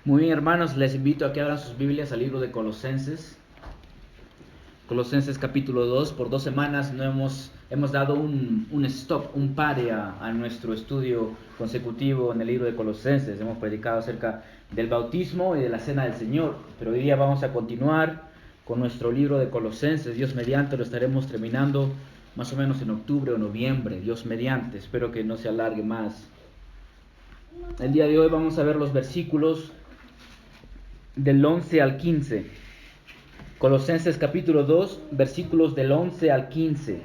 Muy bien, hermanos, les invito a que abran sus Biblias al libro de Colosenses. Colosenses capítulo 2. Por 2 semanas no hemos dado un stop, un pare a nuestro estudio consecutivo en el libro de Colosenses. Hemos predicado acerca del bautismo y de la cena del Señor, pero hoy día vamos a continuar con nuestro libro de Colosenses. Dios mediante lo estaremos terminando más o menos en octubre o noviembre, Dios mediante. Espero que no se alargue más. El día de hoy vamos a ver los versículos del 11 al 15. Colosenses capítulo 2, versículos del 11 al 15.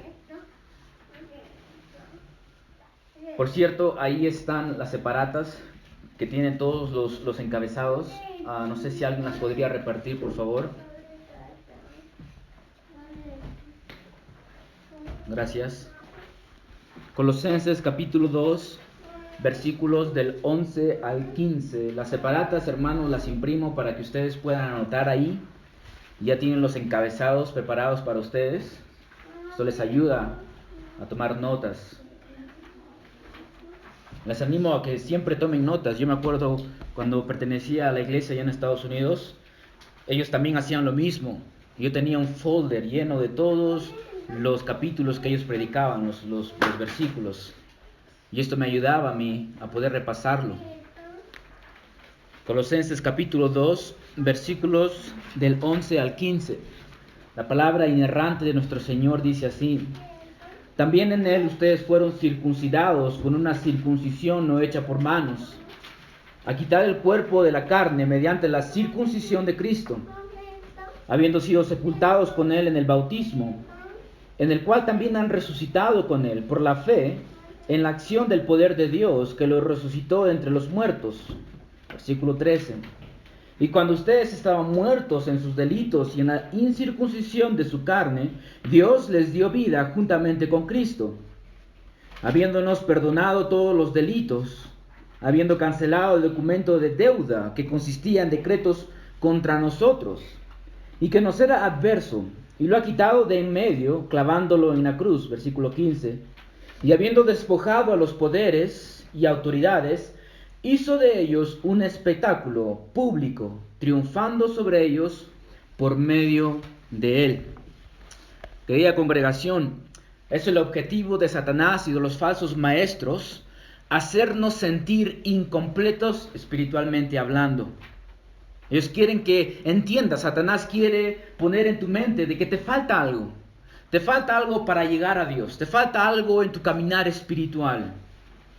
Por cierto, ahí están las separatas que tienen todos los encabezados. No sé si alguien las podría repartir, por favor. Gracias. Colosenses capítulo 2, versículos del 11 al 15. Las separatas, hermanos, las imprimo para que ustedes puedan anotar ahí. Ya tienen los encabezados preparados para ustedes. Esto les ayuda a tomar notas. Les animo a que siempre tomen notas. Yo me acuerdo cuando pertenecía a la iglesia allá en Estados Unidos, ellos también hacían lo mismo. Yo tenía un folder lleno de todos los capítulos que ellos predicaban, los versículos. Y esto me ayudaba a mí a poder repasarlo. Colosenses capítulo 2, versículos del 11 al 15. La palabra inerrante de nuestro Señor dice así: también en Él ustedes fueron circuncidados con una circuncisión no hecha por manos, a quitar el cuerpo de la carne mediante la circuncisión de Cristo, habiendo sido sepultados con Él en el bautismo, en el cual también han resucitado con Él por la fe en la acción del poder de Dios que lo resucitó entre los muertos. Versículo 13. Y cuando ustedes estaban muertos en sus delitos y en la incircuncisión de su carne, Dios les dio vida juntamente con Cristo, habiéndonos perdonado todos los delitos, habiendo cancelado el documento de deuda que consistía en decretos contra nosotros y que nos era adverso, y lo ha quitado de en medio, clavándolo en la cruz. Versículo 15. Y habiendo despojado a los poderes y autoridades, hizo de ellos un espectáculo público, triunfando sobre ellos por medio de él. Querida congregación, es el objetivo de Satanás y de los falsos maestros hacernos sentir incompletos espiritualmente hablando. Ellos quieren que entiendas, Satanás quiere poner en tu mente de que te falta algo. Te falta algo para llegar a Dios, te falta algo en tu caminar espiritual.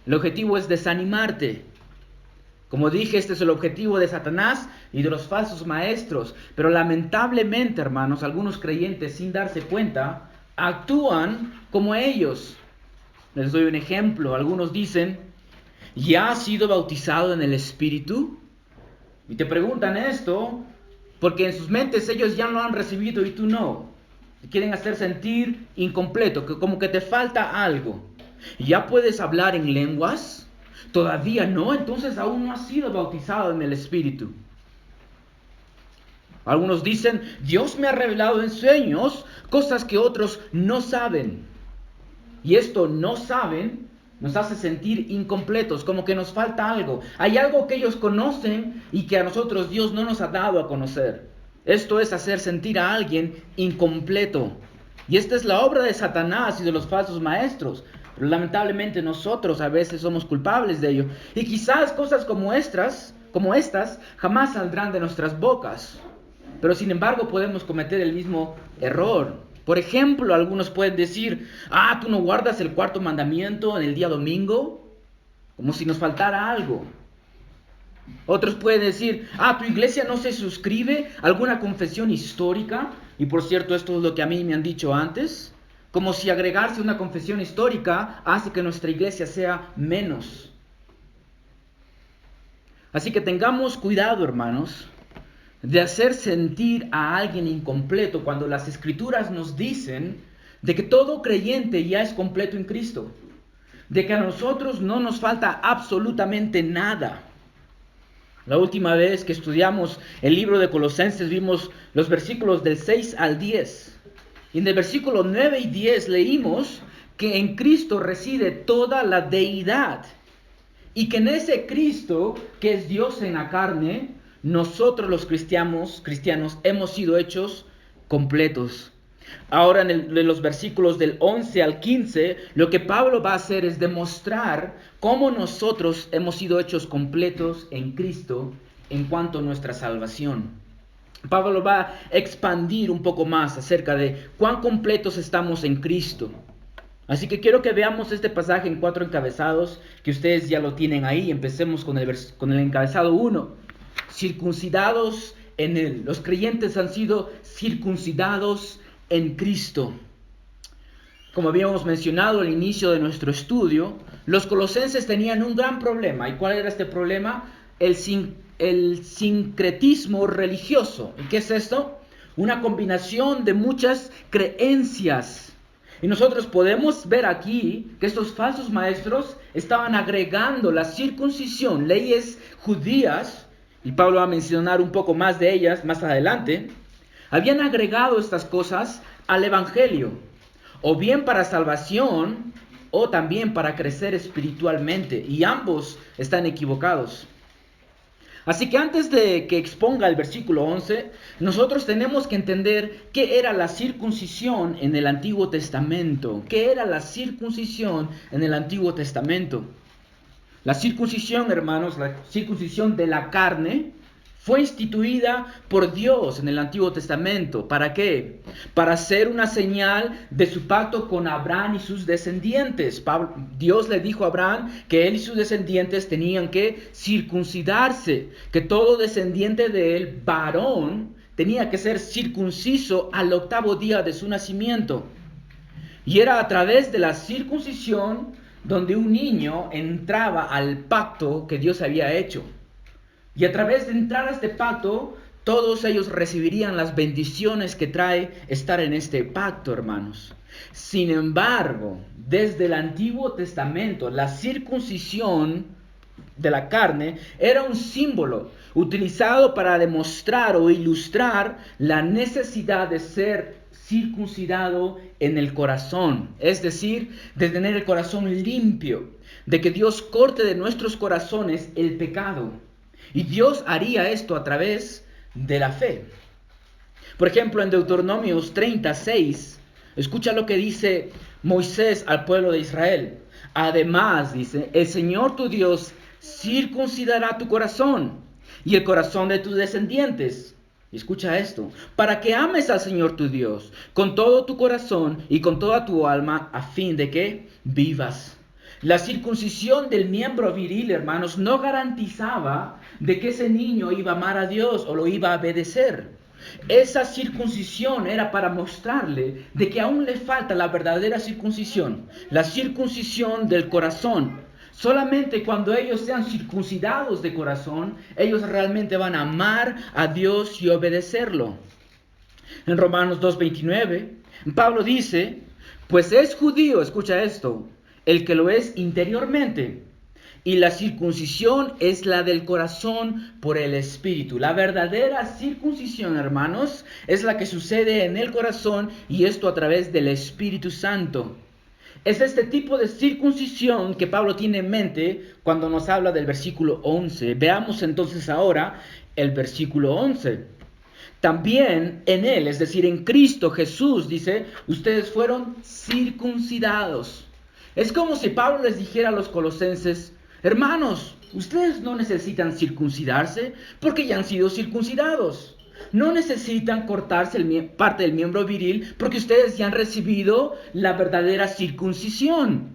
El objetivo es desanimarte. Como dije, este es el objetivo de Satanás y de los falsos maestros. Pero lamentablemente, hermanos, algunos creyentes, sin darse cuenta, actúan como ellos. Les doy un ejemplo. Algunos dicen: ¿ya has sido bautizado en el Espíritu? Y te preguntan esto porque en sus mentes ellos ya lo han recibido y tú no. Te quieren hacer sentir incompleto, como que te falta algo. ¿Ya puedes hablar en lenguas? ¿Todavía no? Entonces aún no has sido bautizado en el Espíritu. Algunos dicen: Dios me ha revelado en sueños cosas que otros no saben. Y esto no saben nos hace sentir incompletos, como que nos falta algo. Hay algo que ellos conocen y que a nosotros Dios no nos ha dado a conocer. Esto es hacer sentir a alguien incompleto. Y esta es la obra de Satanás y de los falsos maestros. Pero lamentablemente nosotros a veces somos culpables de ello. Y quizás cosas como estas jamás saldrán de nuestras bocas. Pero sin embargo podemos cometer el mismo error. Por ejemplo, algunos pueden decir: ¿tú no guardas el cuarto mandamiento en el día domingo? Como si nos faltara algo. Otros pueden decir: ¿tu iglesia no se suscribe a alguna confesión histórica? Y por cierto, esto es lo que a mí me han dicho antes. Como si agregarse a una confesión histórica hace que nuestra iglesia sea menos. Así que tengamos cuidado, hermanos, de hacer sentir a alguien incompleto cuando las Escrituras nos dicen de que todo creyente ya es completo en Cristo, de que a nosotros no nos falta absolutamente nada. La última vez que estudiamos el libro de Colosenses vimos los versículos del 6 al 10. Y en el versículo 9 y 10 leímos que en Cristo reside toda la deidad. Y que en ese Cristo, que es Dios en la carne, nosotros los cristianos hemos sido hechos completos. Ahora en los versículos del 11 al 15, lo que Pablo va a hacer es demostrar cómo nosotros hemos sido hechos completos en Cristo en cuanto a nuestra salvación. Pablo va a expandir un poco más acerca de cuán completos estamos en Cristo. Así que quiero que veamos este pasaje en 4 encabezados, que ustedes ya lo tienen ahí. Empecemos con el encabezado 1. Circuncidados en Él. Los creyentes han sido circuncidados en Cristo. Como habíamos mencionado al inicio de nuestro estudio, los colosenses tenían un gran problema. ¿Y cuál era este problema? El sincretismo religioso. ¿Y qué es esto? Una combinación de muchas creencias. Y nosotros podemos ver aquí que estos falsos maestros estaban agregando la circuncisión, leyes judías, y Pablo va a mencionar un poco más de ellas más adelante. Habían agregado estas cosas al Evangelio, o bien para salvación, o también para crecer espiritualmente, y ambos están equivocados. Así que antes de que exponga el versículo 11, nosotros tenemos que entender qué era la circuncisión en el Antiguo Testamento. ¿Qué era la circuncisión en el Antiguo Testamento? La circuncisión, hermanos, la circuncisión de la carne, fue instituida por Dios en el Antiguo Testamento. ¿Para qué? Para ser una señal de su pacto con Abraham y sus descendientes. Dios le dijo a Abraham que él y sus descendientes tenían que circuncidarse, que todo descendiente de él, varón, tenía que ser circunciso al 8º día de su nacimiento. Y era a través de la circuncisión donde un niño entraba al pacto que Dios había hecho. Y a través de entrar a este pacto, todos ellos recibirían las bendiciones que trae estar en este pacto, hermanos. Sin embargo, desde el Antiguo Testamento, la circuncisión de la carne era un símbolo utilizado para demostrar o ilustrar la necesidad de ser circuncidado en el corazón, es decir, de tener el corazón limpio, de que Dios corte de nuestros corazones el pecado. Y Dios haría esto a través de la fe. Por ejemplo, en Deuteronomios 36, escucha lo que dice Moisés al pueblo de Israel. Además, dice, el Señor tu Dios circuncidará tu corazón y el corazón de tus descendientes. Y escucha esto, para que ames al Señor tu Dios con todo tu corazón y con toda tu alma, a fin de que vivas. La circuncisión del miembro viril, hermanos, no garantizaba de que ese niño iba a amar a Dios o lo iba a obedecer. Esa circuncisión era para mostrarle de que aún le falta la verdadera circuncisión, la circuncisión del corazón. Solamente cuando ellos sean circuncidados de corazón, ellos realmente van a amar a Dios y obedecerlo. En Romanos 2:29, Pablo dice, pues es judío, escucha esto, el que lo es interiormente, y la circuncisión es la del corazón por el Espíritu. La verdadera circuncisión, hermanos, es la que sucede en el corazón, y esto a través del Espíritu Santo. Es este tipo de circuncisión que Pablo tiene en mente cuando nos habla del versículo 11. Veamos entonces ahora el versículo 11. También en Él, es decir, en Cristo Jesús, dice, ustedes fueron circuncidados. Es como si Pablo les dijera a los colosenses, hermanos, ustedes no necesitan circuncidarse porque ya han sido circuncidados. No necesitan cortarse parte del miembro viril porque ustedes ya han recibido la verdadera circuncisión.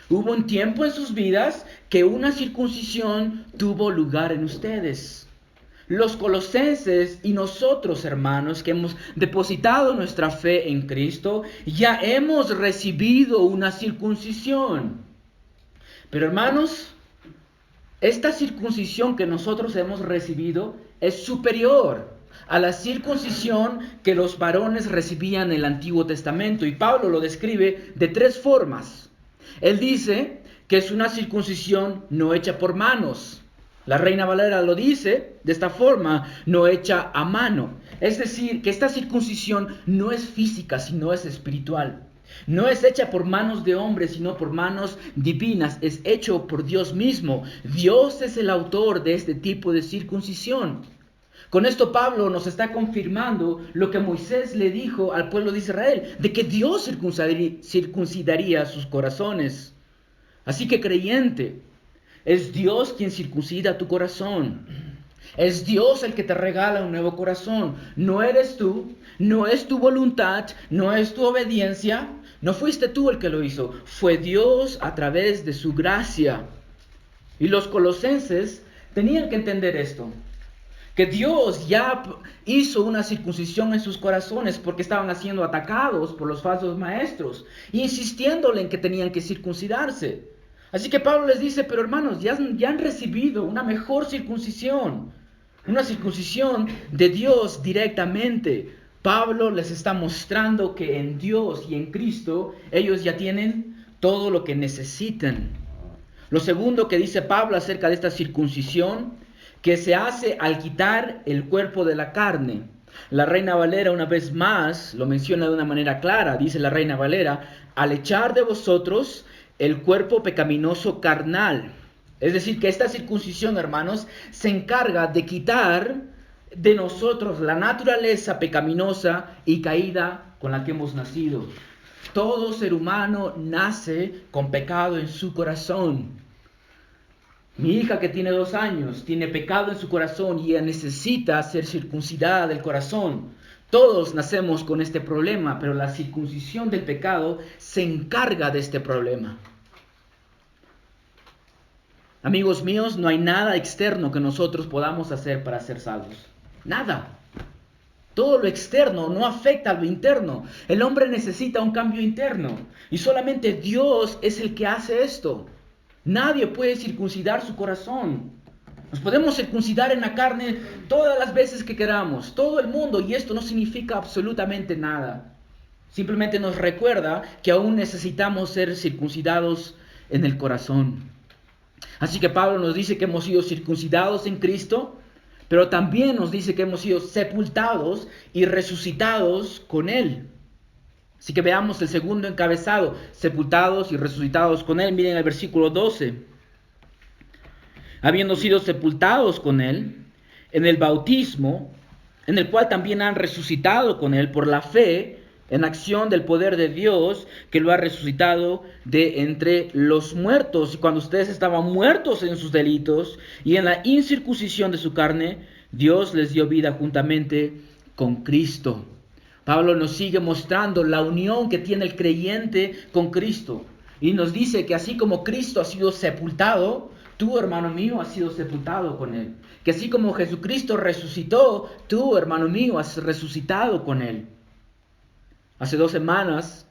Hubo un tiempo en sus vidas que una circuncisión tuvo lugar en ustedes. Los colosenses y nosotros, hermanos, que hemos depositado nuestra fe en Cristo, ya hemos recibido una circuncisión. Pero, hermanos, esta circuncisión que nosotros hemos recibido es superior a la circuncisión que los varones recibían en el Antiguo Testamento. Y Pablo lo describe de 3 formas. Él dice que es una circuncisión no hecha por manos. La Reina Valera lo dice de esta forma, no hecha a mano. Es decir, que esta circuncisión no es física, sino es espiritual. No es hecha por manos de hombres, sino por manos divinas. Es hecho por Dios mismo. Dios es el autor de este tipo de circuncisión. Con esto Pablo nos está confirmando lo que Moisés le dijo al pueblo de Israel, de que Dios circuncidaría sus corazones. Así que creyente, es Dios quien circuncida tu corazón. Es Dios el que te regala un nuevo corazón. No eres tú, no es tu voluntad, no es tu obediencia. No fuiste tú el que lo hizo, fue Dios a través de su gracia. Y los colosenses tenían que entender esto, que Dios ya hizo una circuncisión en sus corazones porque estaban siendo atacados por los falsos maestros, insistiéndole en que tenían que circuncidarse. Así que Pablo les dice, pero hermanos, ya han recibido una mejor circuncisión, una circuncisión de Dios directamente. Pablo les está mostrando que en Dios y en Cristo ellos ya tienen todo lo que necesitan. Lo segundo que dice Pablo acerca de esta circuncisión, que se hace al quitar el cuerpo de la carne. La Reina Valera una vez más lo menciona de una manera clara, dice la Reina Valera, al echar de vosotros el cuerpo pecaminoso carnal. Es decir, que esta circuncisión, hermanos, se encarga de quitar de nosotros la naturaleza pecaminosa y caída con la que hemos nacido. Todo ser humano nace con pecado en su corazón. Mi hija que tiene 2 años tiene pecado en su corazón y ella necesita ser circuncidada del corazón. Todos nacemos con este problema, pero la circuncisión del pecado se encarga de este problema. Amigos míos, no hay nada externo que nosotros podamos hacer para ser salvos. Nada. Todo lo externo no afecta a lo interno. El hombre necesita un cambio interno. Y solamente Dios es el que hace esto. Nadie puede circuncidar su corazón. Nos podemos circuncidar en la carne todas las veces que queramos. Todo el mundo. Y esto no significa absolutamente nada. Simplemente nos recuerda que aún necesitamos ser circuncidados en el corazón. Así que Pablo nos dice que hemos sido circuncidados en Cristo, pero también nos dice que hemos sido sepultados y resucitados con Él. Así que veamos el segundo encabezado, sepultados y resucitados con Él. Miren el versículo 12. Habiendo sido sepultados con Él en el bautismo, en el cual también han resucitado con Él por la fe en acción del poder de Dios que lo ha resucitado de entre los muertos. Y cuando ustedes estaban muertos en sus delitos y en la incircuncisión de su carne, Dios les dio vida juntamente con Cristo. Pablo nos sigue mostrando la unión que tiene el creyente con Cristo. Y nos dice que así como Cristo ha sido sepultado, tú, hermano mío, has sido sepultado con Él. Que así como Jesucristo resucitó, tú, hermano mío, has resucitado con Él. Hace 2 semanas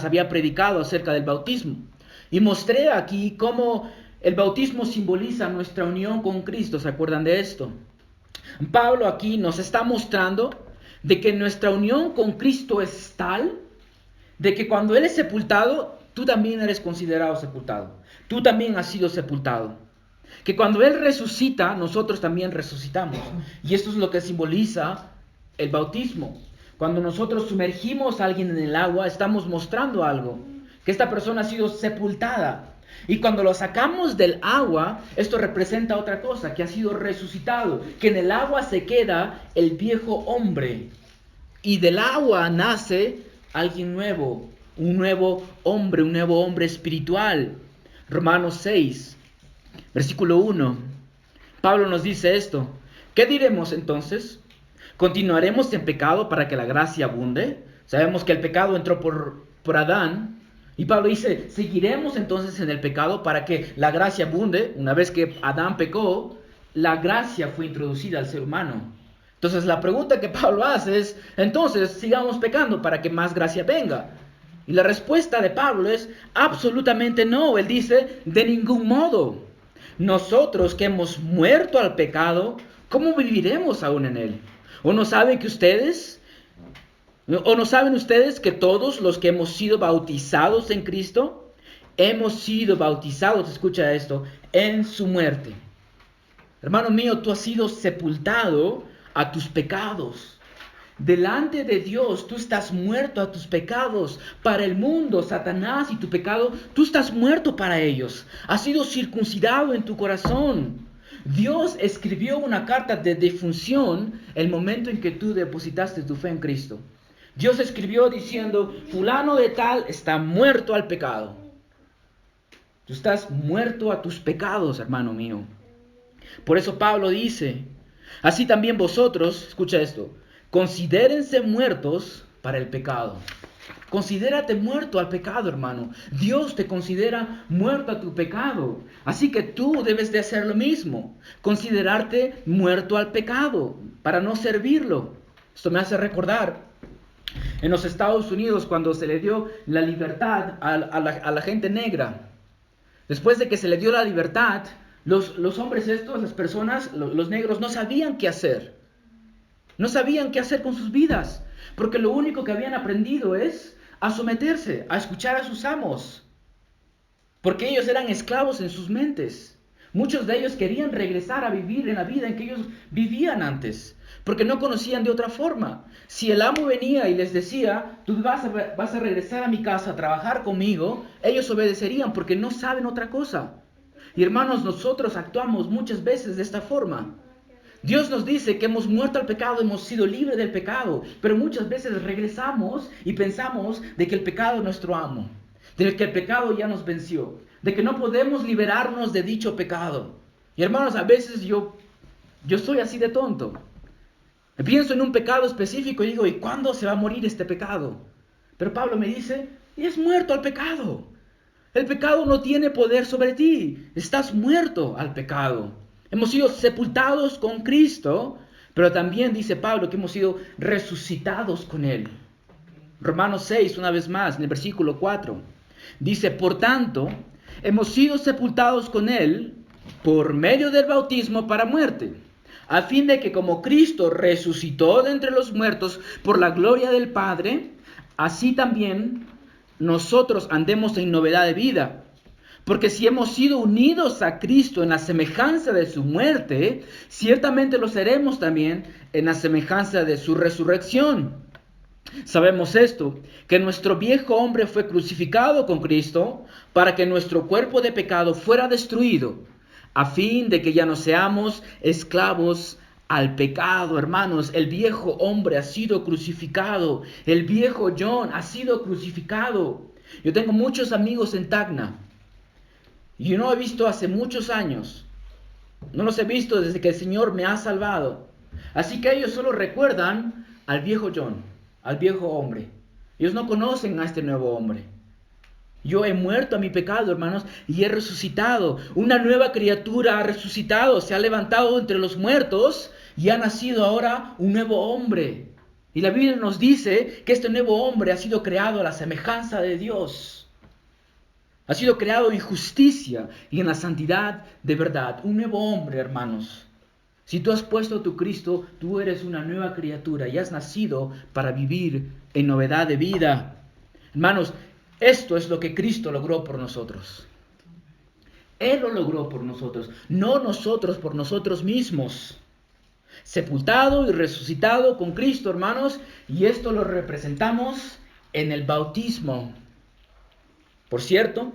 había predicado acerca del bautismo. Y mostré aquí cómo el bautismo simboliza nuestra unión con Cristo. ¿Se acuerdan de esto? Pablo aquí nos está mostrando de que nuestra unión con Cristo es tal, de que cuando Él es sepultado, tú también eres considerado sepultado. Tú también has sido sepultado. Que cuando Él resucita, nosotros también resucitamos. Y esto es lo que simboliza el bautismo. Cuando nosotros sumergimos a alguien en el agua, estamos mostrando algo, que esta persona ha sido sepultada. Y cuando lo sacamos del agua, esto representa otra cosa, que ha sido resucitado, que en el agua se queda el viejo hombre. Y del agua nace alguien nuevo, un nuevo hombre espiritual. Romanos 6, versículo 1. Pablo nos dice esto. ¿Qué diremos entonces? ¿Continuaremos en pecado para que la gracia abunde? Sabemos que el pecado entró por Adán. Y Pablo dice, ¿seguiremos entonces en el pecado para que la gracia abunde? Una vez que Adán pecó, la gracia fue introducida al ser humano. Entonces la pregunta que Pablo hace es, entonces sigamos pecando para que más gracia venga. Y la respuesta de Pablo es, absolutamente no. Él dice, de ningún modo. Nosotros que hemos muerto al pecado, ¿cómo viviremos aún en él? ¿O no saben ustedes que todos los que hemos sido bautizados en Cristo, hemos sido bautizados, escucha esto, en su muerte? Hermano mío, tú has sido sepultado a tus pecados. Delante de Dios, tú estás muerto a tus pecados. Para el mundo, Satanás y tu pecado, tú estás muerto para ellos. Has sido circuncidado en tu corazón. Dios escribió una carta de defunción el momento en que tú depositaste tu fe en Cristo. Dios escribió diciendo, fulano de tal está muerto al pecado. Tú estás muerto a tus pecados, hermano mío. Por eso Pablo dice, así también vosotros, escucha esto, considérense muertos para el pecado. Considérate muerto al pecado, hermano. Dios te considera muerto a tu pecado. Así que tú debes de hacer lo mismo. Considerarte muerto al pecado para no servirlo. Esto me hace recordar en los Estados Unidos cuando se le dio la libertad a la gente negra. Después de que se le dio la libertad, los hombres estos, las personas, los negros, no sabían qué hacer. No sabían qué hacer con sus vidas. Porque lo único que habían aprendido es a someterse, a escuchar a sus amos. Porque ellos eran esclavos en sus mentes. Muchos de ellos querían regresar a vivir en la vida en que ellos vivían antes. Porque no conocían de otra forma. Si el amo venía y les decía, tú vas a regresar a mi casa a trabajar conmigo, ellos obedecerían porque no saben otra cosa. Y hermanos, nosotros actuamos muchas veces de esta forma. Dios nos dice que hemos muerto al pecado, hemos sido libres del pecado, pero muchas veces regresamos y pensamos de que el pecado es nuestro amo, de que el pecado ya nos venció, de que no podemos liberarnos de dicho pecado. Y hermanos, a veces yo soy así de tonto. Pienso en un pecado específico y digo, ¿y cuándo se va a morir este pecado? Pero Pablo me dice, y es muerto al pecado. El pecado no tiene poder sobre ti, estás muerto al pecado. Hemos sido sepultados con Cristo, pero también dice Pablo que hemos sido resucitados con Él. Romanos 6, una vez más, en el versículo 4, dice, por tanto, hemos sido sepultados con Él por medio del bautismo para muerte, a fin de que como Cristo resucitó de entre los muertos por la gloria del Padre, así también nosotros andemos en novedad de vida. Porque si hemos sido unidos a Cristo en la semejanza de su muerte, ciertamente lo seremos también en la semejanza de su resurrección. Sabemos esto, que nuestro viejo hombre fue crucificado con Cristo para que nuestro cuerpo de pecado fuera destruido, a fin de que ya no seamos esclavos al pecado, hermanos. El viejo hombre ha sido crucificado, el viejo John ha sido crucificado. Yo tengo muchos amigos en Tacna. Y yo no he visto hace muchos años. No los he visto desde que el Señor me ha salvado. Así que ellos solo recuerdan al viejo John, al viejo hombre. Ellos no conocen a este nuevo hombre. Yo he muerto a mi pecado, hermanos, y he resucitado. Una nueva criatura ha resucitado, se ha levantado entre los muertos y ha nacido ahora un nuevo hombre. Y la Biblia nos dice que este nuevo hombre ha sido creado a la semejanza de Dios. Ha sido creado en justicia y en la santidad de verdad. Un nuevo hombre, hermanos. Si tú has puesto a tu Cristo, tú eres una nueva criatura y has nacido para vivir en novedad de vida. Hermanos, esto es lo que Cristo logró por nosotros. Él lo logró por nosotros, no nosotros por nosotros mismos. Sepultado y resucitado con Cristo, hermanos, y esto lo representamos en el bautismo. Por cierto,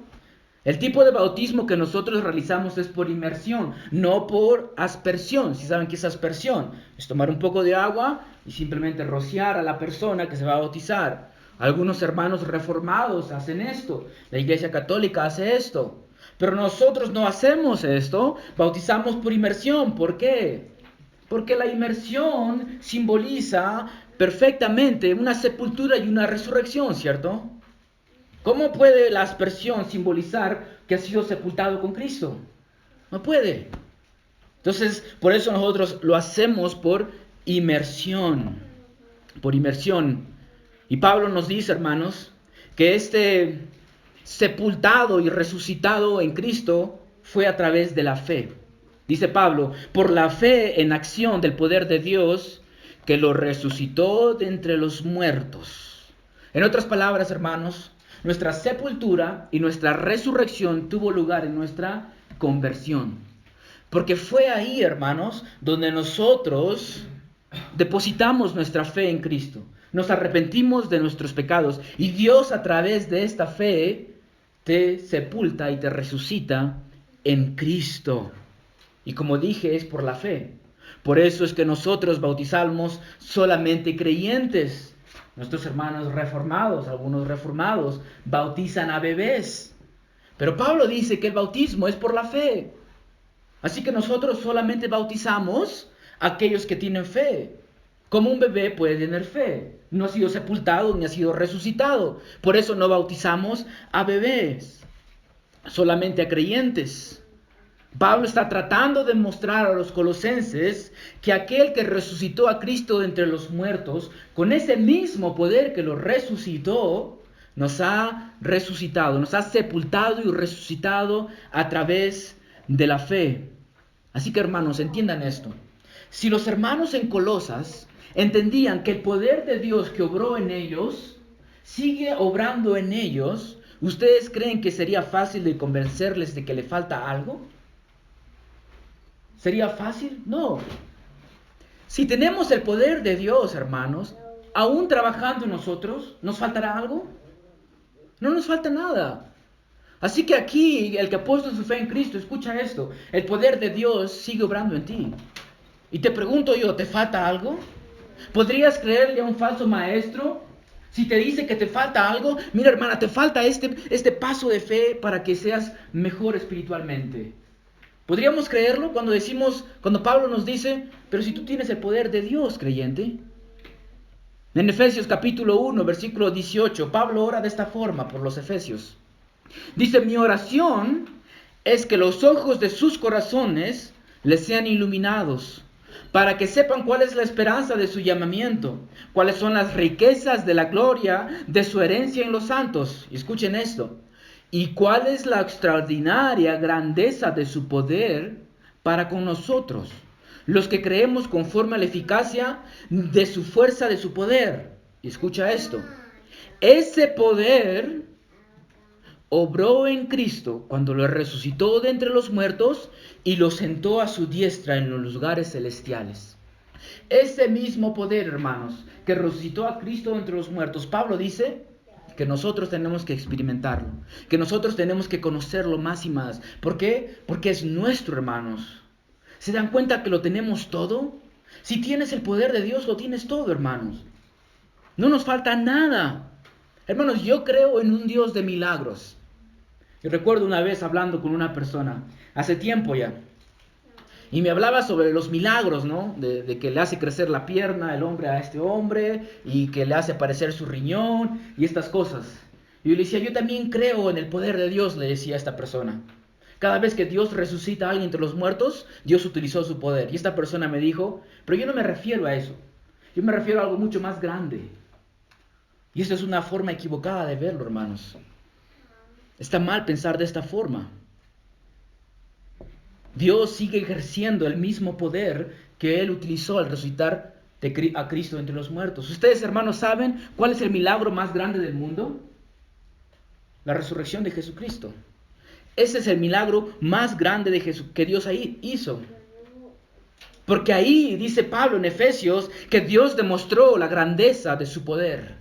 el tipo de bautismo que nosotros realizamos es por inmersión, no por aspersión. Si saben qué es aspersión, es tomar un poco de agua y simplemente rociar a la persona que se va a bautizar. Algunos hermanos reformados hacen esto, la Iglesia Católica hace esto, pero nosotros no hacemos esto, bautizamos por inmersión. ¿Por qué? Porque la inmersión simboliza perfectamente una sepultura y una resurrección, ¿cierto? ¿Cómo puede la aspersión simbolizar que ha sido sepultado con Cristo? No puede. Entonces, por eso nosotros lo hacemos por inmersión. Por inmersión. Y Pablo nos dice, hermanos, que este sepultado y resucitado en Cristo fue a través de la fe. Dice Pablo, por la fe en acción del poder de Dios que lo resucitó de entre los muertos. En otras palabras, hermanos, nuestra sepultura y nuestra resurrección tuvo lugar en nuestra conversión. Porque fue ahí, hermanos, donde nosotros depositamos nuestra fe en Cristo. Nos arrepentimos de nuestros pecados. Y Dios, a través de esta fe, te sepulta y te resucita en Cristo. Y como dije, es por la fe. Por eso es que nosotros bautizamos solamente creyentes. Nuestros hermanos reformados, algunos reformados, bautizan a bebés. Pero Pablo dice que el bautismo es por la fe. Así que nosotros solamente bautizamos a aquellos que tienen fe. Como un bebé puede tener fe. No ha sido sepultado ni ha sido resucitado. Por eso no bautizamos a bebés, solamente a creyentes. Pablo está tratando de mostrar a los colosenses que aquel que resucitó a Cristo de entre los muertos, con ese mismo poder que lo resucitó, nos ha resucitado, nos ha sepultado y resucitado a través de la fe. Así que hermanos, entiendan esto. Si los hermanos en Colosas entendían que el poder de Dios que obró en ellos sigue obrando en ellos, ¿ustedes creen que sería fácil de convencerles de que le falta algo? ¿Sería fácil? No. Si tenemos el poder de Dios, hermanos, aún trabajando en nosotros, ¿nos faltará algo? No nos falta nada. Así que aquí, el que ha puesto su fe en Cristo, escucha esto, el poder de Dios sigue obrando en ti. Y te pregunto yo, ¿te falta algo? ¿Podrías creerle a un falso maestro si te dice que te falta algo? Mira, hermana, te falta este paso de fe para que seas mejor espiritualmente. ¿Podríamos creerlo cuando Pablo nos dice, pero si tú tienes el poder de Dios, creyente? En Efesios capítulo 1, versículo 18, Pablo ora de esta forma por los efesios. Dice, mi oración es que los ojos de sus corazones les sean iluminados, para que sepan cuál es la esperanza de su llamamiento, cuáles son las riquezas de la gloria de su herencia en los santos. Y escuchen esto. ¿Y cuál es la extraordinaria grandeza de su poder para con nosotros, los que creemos conforme a la eficacia de su fuerza, de su poder? Y escucha esto. Ese poder obró en Cristo cuando lo resucitó de entre los muertos y lo sentó a su diestra en los lugares celestiales. Ese mismo poder, hermanos, que resucitó a Cristo de entre los muertos, Pablo dice que nosotros tenemos que experimentarlo, que nosotros tenemos que conocerlo más y más. ¿Por qué? Porque es nuestro, hermanos. ¿Se dan cuenta que lo tenemos todo? Si tienes el poder de Dios, lo tienes todo, hermanos. No nos falta nada. Hermanos, yo creo en un Dios de milagros. Yo recuerdo una vez hablando con una persona, hace tiempo ya, y me hablaba sobre los milagros, ¿no? De que le hace crecer la pierna el hombre a este hombre, y que le hace aparecer su riñón, y estas cosas. Y yo le decía, yo también creo en el poder de Dios, le decía a esta persona. Cada vez que Dios resucita a alguien entre los muertos, Dios utilizó su poder. Y esta persona me dijo, pero yo no me refiero a eso. Yo me refiero a algo mucho más grande. Y esta es una forma equivocada de verlo, hermanos. Está mal pensar de esta forma. Dios sigue ejerciendo el mismo poder que Él utilizó al resucitar a Cristo entre los muertos. ¿Ustedes, hermanos, saben cuál es el milagro más grande del mundo? La resurrección de Jesucristo. Ese es el milagro más grande que Dios ahí hizo. Porque ahí dice Pablo en Efesios que Dios demostró la grandeza de su poder.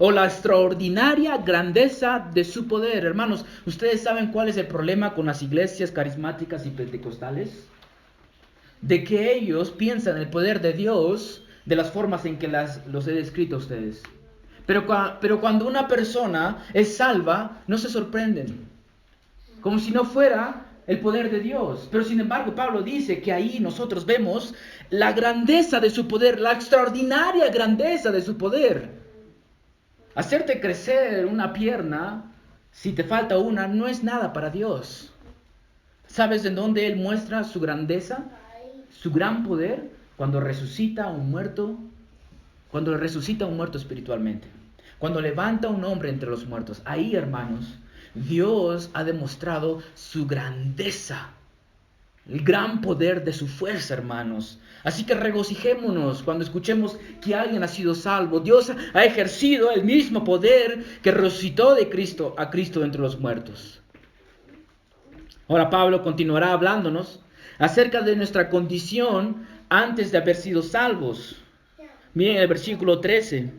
O la extraordinaria grandeza de su poder. Hermanos, ¿ustedes saben cuál es el problema con las iglesias carismáticas y pentecostales? De que ellos piensan el poder de Dios de las formas en que los he descrito a ustedes. Pero cuando una persona es salva, no se sorprenden. Como si no fuera el poder de Dios. Pero sin embargo, Pablo dice que ahí nosotros vemos la grandeza de su poder, la extraordinaria grandeza de su poder. Hacerte crecer una pierna, si te falta una, no es nada para Dios. ¿Sabes en dónde Él muestra su grandeza? Su gran poder cuando resucita a un muerto, cuando resucita a un muerto espiritualmente. Cuando levanta a un hombre entre los muertos. Ahí, hermanos, Dios ha demostrado su grandeza. El gran poder de su fuerza, hermanos. Así que regocijémonos cuando escuchemos que alguien ha sido salvo. Dios ha ejercido el mismo poder que resucitó a Cristo entre los muertos. Ahora Pablo continuará hablándonos acerca de nuestra condición antes de haber sido salvos. Miren el versículo 13.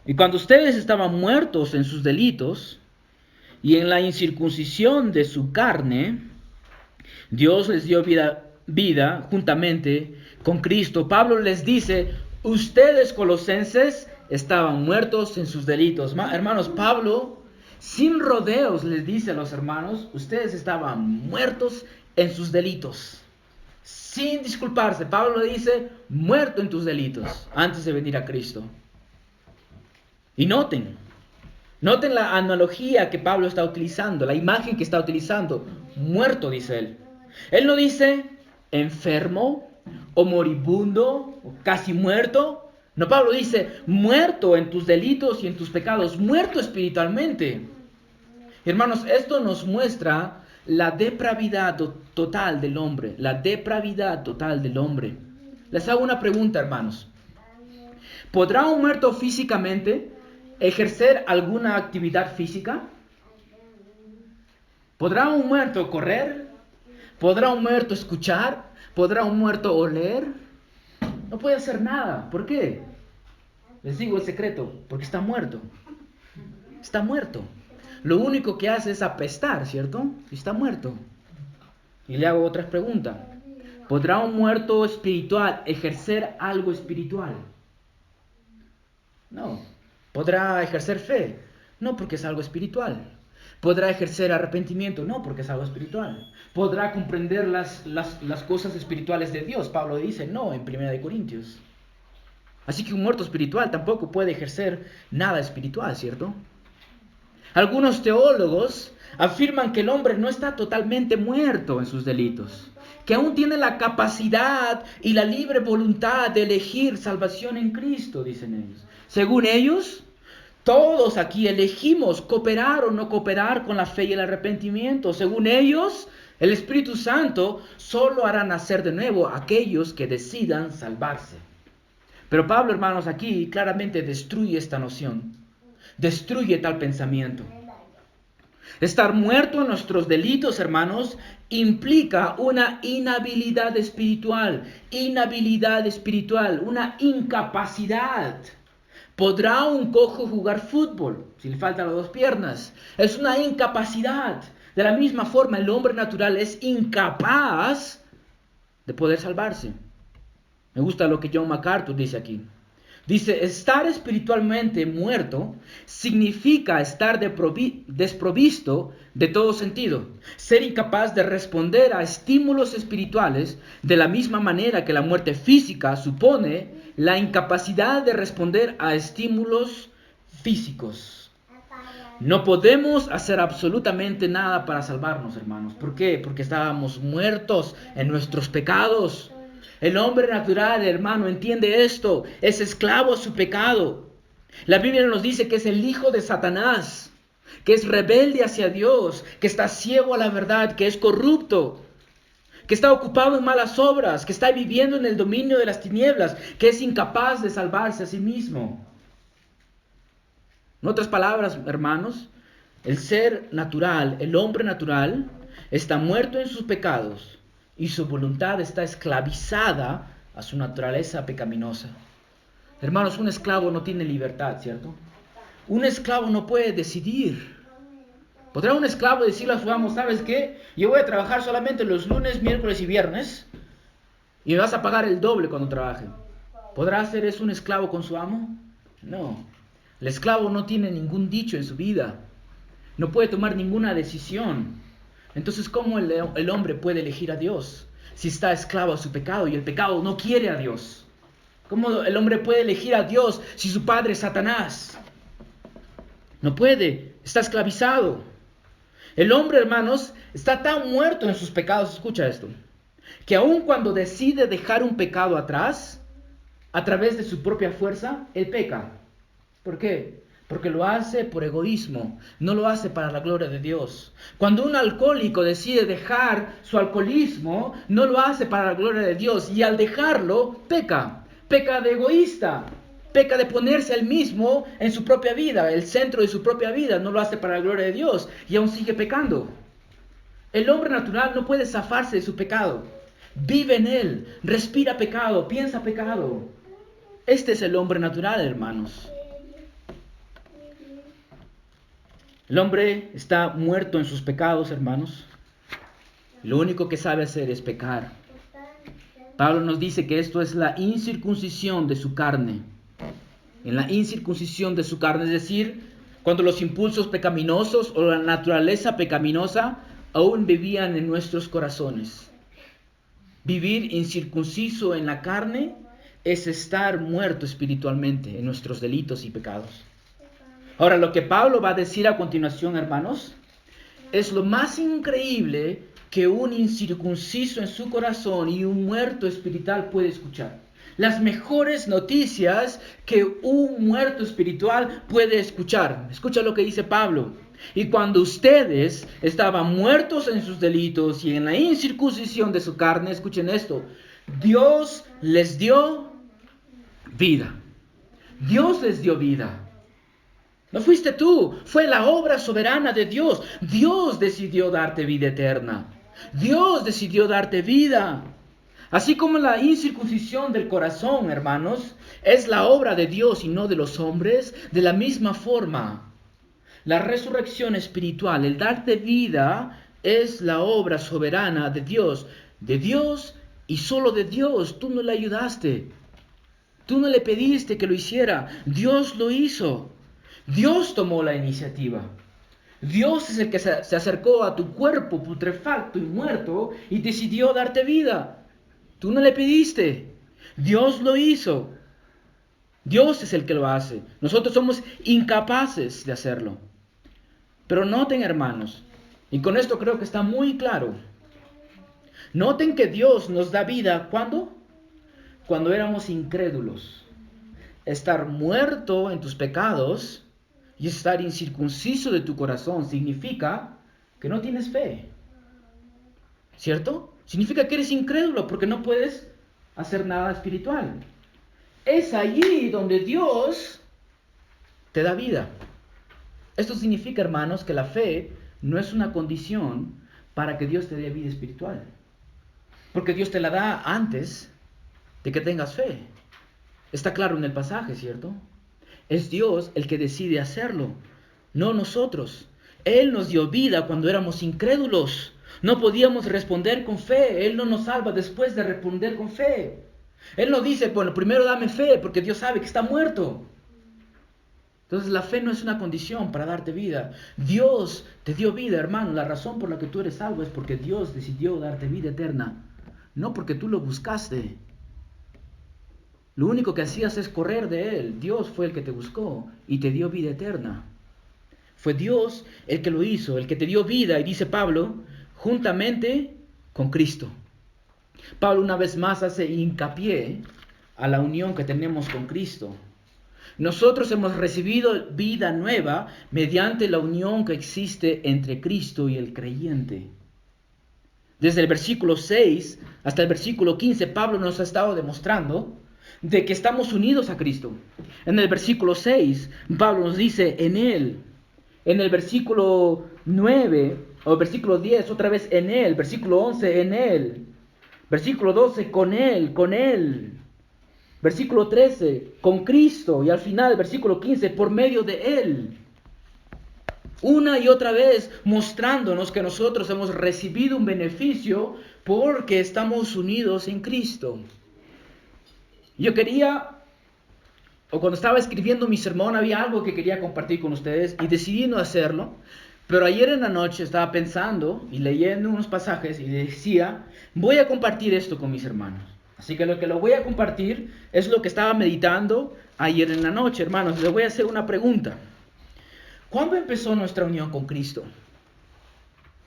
Y cuando ustedes estaban muertos en sus delitos y en la incircuncisión de su carne, Dios les dio vida juntamente con Cristo. Pablo les dice, ustedes colosenses estaban muertos en sus delitos. Hermanos, Pablo, sin rodeos, les dice a los hermanos, ustedes estaban muertos en sus delitos. Sin disculparse, Pablo dice, muerto en tus delitos, antes de venir a Cristo. Y noten la analogía que Pablo está utilizando, la imagen que está utilizando. Muerto, dice él. Él no dice enfermo o moribundo o casi muerto. No, Pablo dice muerto en tus delitos y en tus pecados, muerto espiritualmente. Hermanos, esto nos muestra la depravidad total del hombre, la depravidad total del hombre. Les hago una pregunta, hermanos. ¿Podrá un muerto físicamente ejercer alguna actividad física? ¿Podrá un muerto correr? ¿Podrá un muerto escuchar? ¿Podrá un muerto oler? No puede hacer nada. ¿Por qué? Les digo el secreto, porque está muerto. Está muerto. Lo único que hace es apestar, ¿cierto? Está muerto. Y le hago otra pregunta. ¿Podrá un muerto espiritual ejercer algo espiritual? No. ¿Podrá ejercer fe? No, porque es algo espiritual. ¿Podrá ejercer arrepentimiento? No, porque es algo espiritual. ¿Podrá comprender las cosas espirituales de Dios? Pablo dice no en 1 Corintios. Así que un muerto espiritual tampoco puede ejercer nada espiritual, ¿cierto? Algunos teólogos afirman que el hombre no está totalmente muerto en sus delitos, que aún tiene la capacidad y la libre voluntad de elegir salvación en Cristo, dicen ellos. Según ellos, todos aquí elegimos cooperar o no cooperar con la fe y el arrepentimiento. Según ellos, el Espíritu Santo solo hará nacer de nuevo a aquellos que decidan salvarse. Pero Pablo, hermanos, aquí claramente destruye esta noción. Destruye tal pensamiento. Estar muerto en nuestros delitos, hermanos, implica una inhabilidad espiritual, una incapacidad. ¿Podrá un cojo jugar fútbol si le faltan las dos piernas? Es una incapacidad. De la misma forma, el hombre natural es incapaz de poder salvarse. Me gusta lo que John MacArthur dice aquí. Dice, estar espiritualmente muerto significa estar desprovisto de todo sentido. Ser incapaz de responder a estímulos espirituales de la misma manera que la muerte física supone la incapacidad de responder a estímulos físicos. No podemos hacer absolutamente nada para salvarnos, hermanos. ¿Por qué? Porque estábamos muertos en nuestros pecados. El hombre natural, hermano, entiende esto. Es esclavo a su pecado. La Biblia nos dice que es el hijo de Satanás, que es rebelde hacia Dios, que está ciego a la verdad, que es corrupto, que está ocupado en malas obras, que está viviendo en el dominio de las tinieblas, que es incapaz de salvarse a sí mismo. En otras palabras, hermanos, el ser natural, el hombre natural, está muerto en sus pecados y su voluntad está esclavizada a su naturaleza pecaminosa. Hermanos, un esclavo no tiene libertad, ¿cierto? Un esclavo no puede decidir. ¿Podrá un esclavo decirle a su amo, ¿sabes qué? Yo voy a trabajar solamente los lunes, miércoles y viernes y me vas a pagar el doble cuando trabaje? ¿Podrá hacer eso un esclavo con su amo? No. El esclavo no tiene ningún dicho en su vida. No puede tomar ninguna decisión. Entonces, ¿cómo el hombre puede elegir a Dios si está esclavo a su pecado y el pecado no quiere a Dios? ¿Cómo el hombre puede elegir a Dios si su padre es Satanás? No puede, está esclavizado. El hombre, hermanos, está tan muerto en sus pecados, escucha esto, que aun cuando decide dejar un pecado atrás, a través de su propia fuerza, él peca. ¿Por qué? Porque lo hace por egoísmo, no lo hace para la gloria de Dios. Cuando un alcohólico decide dejar su alcoholismo, no lo hace para la gloria de Dios. Y al dejarlo, peca. Peca de egoísta. Peca de ponerse él mismo en su propia vida, el centro de su propia vida. No lo hace para la gloria de Dios y aún sigue pecando. El hombre natural no puede zafarse de su pecado. Vive en él, respira pecado, piensa pecado. Este es el hombre natural, hermanos. El hombre está muerto en sus pecados, hermanos. Lo único que sabe hacer es pecar. Pablo nos dice que esto es la incircuncisión de su carne. En la incircuncisión de su carne, es decir, cuando los impulsos pecaminosos o la naturaleza pecaminosa aún vivían en nuestros corazones. Vivir incircunciso en la carne es estar muerto espiritualmente en nuestros delitos y pecados. Ahora, lo que Pablo va a decir a continuación, hermanos, es lo más increíble que un incircunciso en su corazón y un muerto espiritual puede escuchar. Las mejores noticias que un muerto espiritual puede escuchar. Escucha lo que dice Pablo. Y cuando ustedes estaban muertos en sus delitos y en la incircuncisión de su carne, escuchen esto, Dios les dio vida. Dios les dio vida. No fuiste tú, fue la obra soberana de Dios. Dios decidió darte vida eterna. Dios decidió darte vida. Así como la incircuncisión del corazón, hermanos, es la obra de Dios y no de los hombres, de la misma forma, la resurrección espiritual, el darte vida, es la obra soberana de Dios y solo de Dios. Tú no le ayudaste, tú no le pediste que lo hiciera, Dios lo hizo. Dios tomó la iniciativa. Dios es el que se acercó a tu cuerpo putrefacto y muerto y decidió darte vida. Tú no le pediste. Dios lo hizo. Dios es el que lo hace. Nosotros somos incapaces de hacerlo. Pero noten, hermanos, y con esto creo que está muy claro. Noten que Dios nos da vida, ¿cuándo? Cuando éramos incrédulos. Estar muerto en tus pecados y estar incircunciso de tu corazón significa que no tienes fe. ¿Cierto? Significa que eres incrédulo porque no puedes hacer nada espiritual. Es allí donde Dios te da vida. Esto significa, hermanos, que la fe no es una condición para que Dios te dé vida espiritual. Porque Dios te la da antes de que tengas fe. Está claro en el pasaje, ¿cierto? Es Dios el que decide hacerlo, no nosotros. Él nos dio vida cuando éramos incrédulos. No podíamos responder con fe. Él no nos salva después de responder con fe. Él no dice, bueno, primero dame fe, porque Dios sabe que está muerto. Entonces la fe no es una condición para darte vida. Dios te dio vida, hermano. La razón por la que tú eres salvo es porque Dios decidió darte vida eterna. No porque tú lo buscaste. Lo único que hacías es correr de Él. Dios fue el que te buscó y te dio vida eterna. Fue Dios el que lo hizo, el que te dio vida, y dice Pablo, juntamente con Cristo. Pablo una vez más hace hincapié a la unión que tenemos con Cristo. Nosotros hemos recibido vida nueva mediante la unión que existe entre Cristo y el creyente. Desde el versículo 6 hasta el versículo 15, Pablo nos ha estado demostrando de que estamos unidos a Cristo. En el versículo 6, Pablo nos dice en Él. En el versículo 9, o versículo 10, otra vez en Él. Versículo 11, en Él. Versículo 12, con Él, con Él. Versículo 13, con Cristo. Y al final, versículo 15, por medio de Él. Una y otra vez mostrándonos que nosotros hemos recibido un beneficio porque estamos unidos en Cristo. Yo cuando estaba escribiendo mi sermón, había algo que quería compartir con ustedes y decidí no hacerlo. Pero ayer en la noche estaba pensando y leyendo unos pasajes y decía, voy a compartir esto con mis hermanos. Así que lo voy a compartir es lo que estaba meditando ayer en la noche, hermanos. Les voy a hacer una pregunta. ¿Cuándo empezó nuestra unión con Cristo?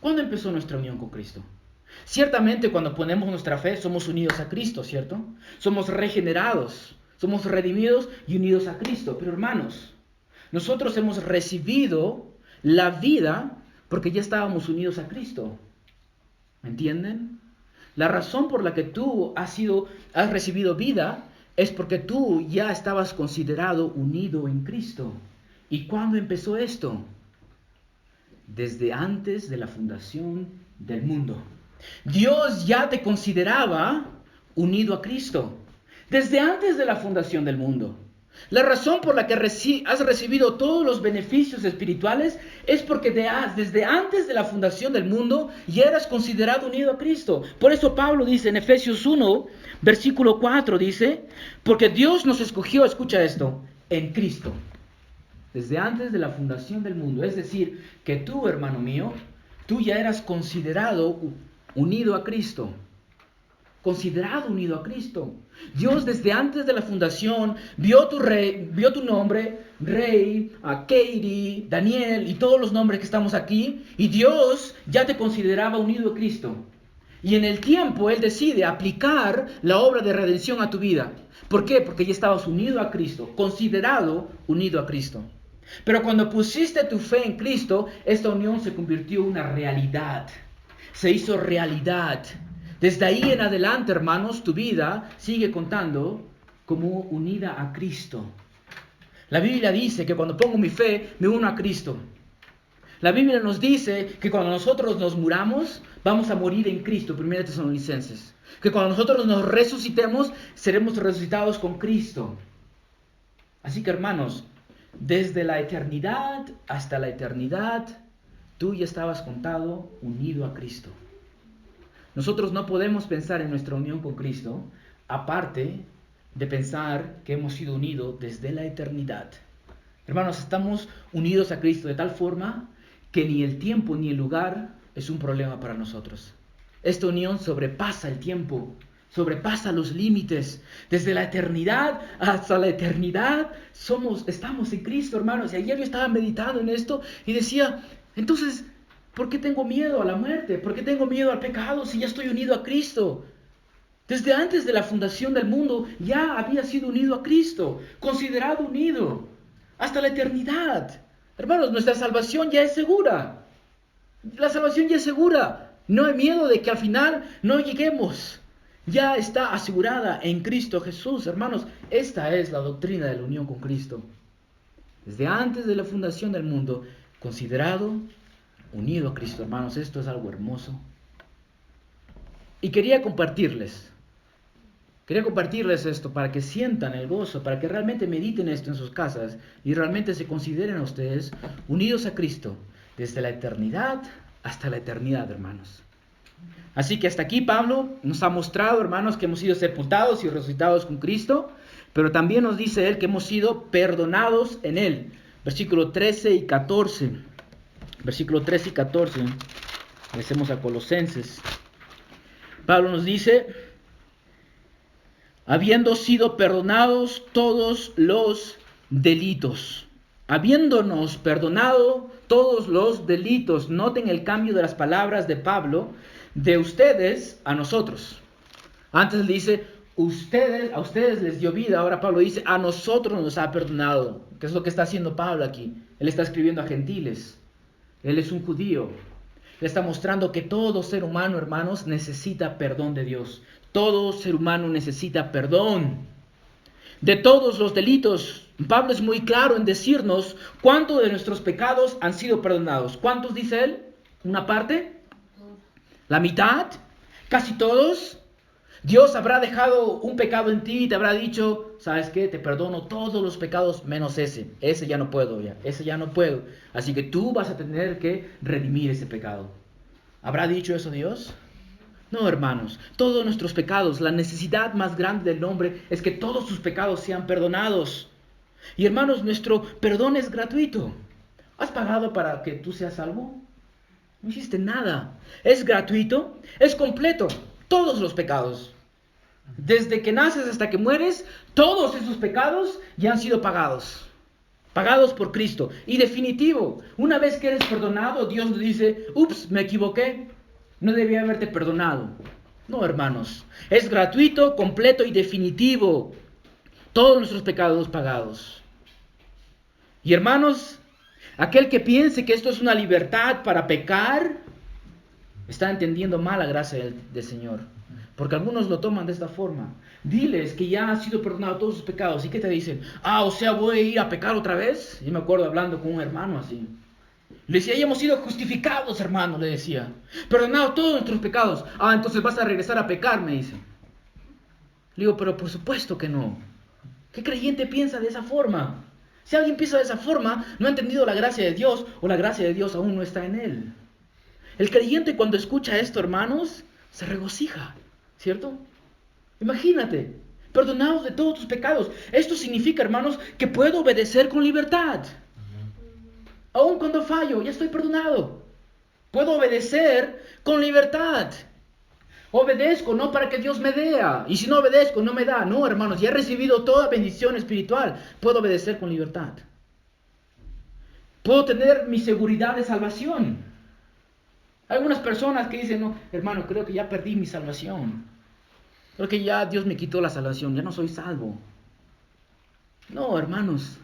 ¿Cuándo empezó nuestra unión con Cristo? Ciertamente cuando ponemos nuestra fe somos unidos a Cristo, ¿cierto? Somos regenerados, somos redimidos y unidos a Cristo. Pero hermanos, nosotros hemos recibido la vida porque ya estábamos unidos a Cristo. ¿Me entienden? La razón por la que tú has recibido vida es porque tú ya estabas considerado unido en Cristo. ¿Y cuándo empezó esto? Desde antes de la fundación del mundo. Dios ya te consideraba unido a Cristo. Desde antes de la fundación del mundo. La razón por la que has recibido todos los beneficios espirituales es porque desde antes de la fundación del mundo ya eras considerado unido a Cristo. Por eso Pablo dice en Efesios 1, versículo 4, dice, porque Dios nos escogió, escucha esto, en Cristo. Desde antes de la fundación del mundo. Es decir, que tú, hermano mío, tú ya eras considerado unido a Cristo. Considerado unido a Cristo. Dios desde antes de la fundación vio tu nombre, Rey, a Katie, Daniel y todos los nombres que estamos aquí, y Dios ya te consideraba unido a Cristo. Y en el tiempo Él decide aplicar la obra de redención a tu vida. ¿Por qué? Porque ya estabas unido a Cristo, considerado unido a Cristo. Pero cuando pusiste tu fe en Cristo, esta unión se convirtió en una realidad. Se hizo realidad. Desde ahí en adelante, hermanos, tu vida sigue contando como unida a Cristo. La Biblia dice que cuando pongo mi fe, me uno a Cristo. La Biblia nos dice que cuando nosotros nos muramos, vamos a morir en Cristo, 1 Tesalonicenses. Que cuando nosotros nos resucitemos, seremos resucitados con Cristo. Así que, hermanos, desde la eternidad hasta la eternidad, tú ya estabas contado unido a Cristo. Nosotros no podemos pensar en nuestra unión con Cristo, aparte de pensar que hemos sido unidos desde la eternidad. Hermanos, estamos unidos a Cristo de tal forma que ni el tiempo ni el lugar es un problema para nosotros. Esta unión sobrepasa el tiempo, sobrepasa los límites. Desde la eternidad hasta la eternidad estamos en Cristo, hermanos. Y ayer yo estaba meditando en esto y decía, entonces, ¿por qué tengo miedo a la muerte? ¿Por qué tengo miedo al pecado si ya estoy unido a Cristo? Desde antes de la fundación del mundo ya había sido unido a Cristo, considerado unido, hasta la eternidad. Hermanos, nuestra salvación ya es segura. La salvación ya es segura. No hay miedo de que al final no lleguemos. Ya está asegurada en Cristo Jesús. Hermanos, esta es la doctrina de la unión con Cristo. Desde antes de la fundación del mundo, considerado unido a Cristo, hermanos. Esto es algo hermoso. Y quería compartirles esto para que sientan el gozo, para que realmente mediten esto en sus casas y realmente se consideren a ustedes unidos a Cristo desde la eternidad hasta la eternidad, hermanos. Así que hasta aquí Pablo nos ha mostrado, hermanos, que hemos sido sepultados y resucitados con Cristo, pero también nos dice él que hemos sido perdonados en él. Versículo 13 y 14. Versículo 13 y 14. Regresemos a Colosenses. Pablo nos dice, habiendo sido perdonados todos los delitos. Habiéndonos perdonado todos los delitos. Noten el cambio de las palabras de Pablo, de ustedes a nosotros. Antes dice, a ustedes les dio vida. Ahora Pablo dice, a nosotros nos ha perdonado. ¿Qué es lo que está haciendo Pablo aquí? Él está escribiendo a gentiles. Él es un judío. Le está mostrando que todo ser humano, hermanos, necesita perdón de Dios. Todo ser humano necesita perdón de todos los delitos. Pablo es muy claro en decirnos cuántos de nuestros pecados han sido perdonados. ¿Cuántos dice él? ¿Una parte? ¿La mitad? ¿Casi todos? Dios habrá dejado un pecado en ti y te habrá dicho, ¿sabes qué? Te perdono todos los pecados menos ese. Ese ya no puedo, ese ya no puedo. Así que tú vas a tener que redimir ese pecado. ¿Habrá dicho eso Dios? No, hermanos. Todos nuestros pecados, la necesidad más grande del hombre es que todos sus pecados sean perdonados. Y hermanos, nuestro perdón es gratuito. ¿Has pagado para que tú seas salvo? No hiciste nada. Es gratuito, es completo. Todos los pecados. Desde que naces hasta que mueres, todos esos pecados ya han sido pagados. Pagados por Cristo. Y definitivo, una vez que eres perdonado, Dios nos dice, ups, me equivoqué. No debía haberte perdonado. No, hermanos. Es gratuito, completo y definitivo. Todos nuestros pecados pagados. Y hermanos, aquel que piense que esto es una libertad para pecar, está entendiendo mal la gracia del Señor. Porque algunos lo toman de esta forma. Diles que ya han sido perdonados todos sus pecados. ¿Y qué te dicen? O sea, voy a ir a pecar otra vez. Yo me acuerdo hablando con un hermano así. Le decía, ya hemos sido justificados, hermano, le decía. Perdonados todos nuestros pecados. Entonces vas a regresar a pecar, me dice. Le digo, pero por supuesto que no. ¿Qué creyente piensa de esa forma? Si alguien piensa de esa forma, no ha entendido la gracia de Dios o la gracia de Dios aún no está en él. El creyente cuando escucha esto, hermanos, se regocija, ¿cierto? Imagínate, perdonados de todos tus pecados. Esto significa, hermanos, que puedo obedecer con libertad. Aun cuando fallo, ya estoy perdonado. Puedo obedecer con libertad. Obedezco no para que Dios me dé, y si no obedezco no me da. No, hermanos, ya he recibido toda bendición espiritual. Puedo obedecer con libertad. Puedo tener mi seguridad de salvación. Hay algunas personas que dicen, no, hermano, creo que ya perdí mi salvación. Creo que ya Dios me quitó la salvación, ya no soy salvo. No, hermanos,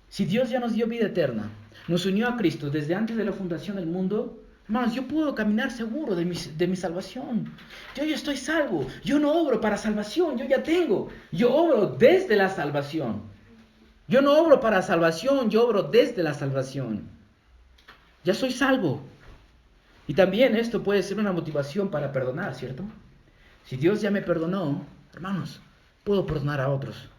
si Dios ya nos dio vida eterna, nos unió a Cristo desde antes de la fundación del mundo, hermanos, yo puedo caminar seguro de mi salvación. Yo ya estoy salvo. Yo no obro para salvación, yo ya tengo. Yo obro desde la salvación. Yo no obro para salvación, yo obro desde la salvación. Ya soy salvo. Y también esto puede ser una motivación para perdonar, ¿cierto? Si Dios ya me perdonó, hermanos, puedo perdonar a otros.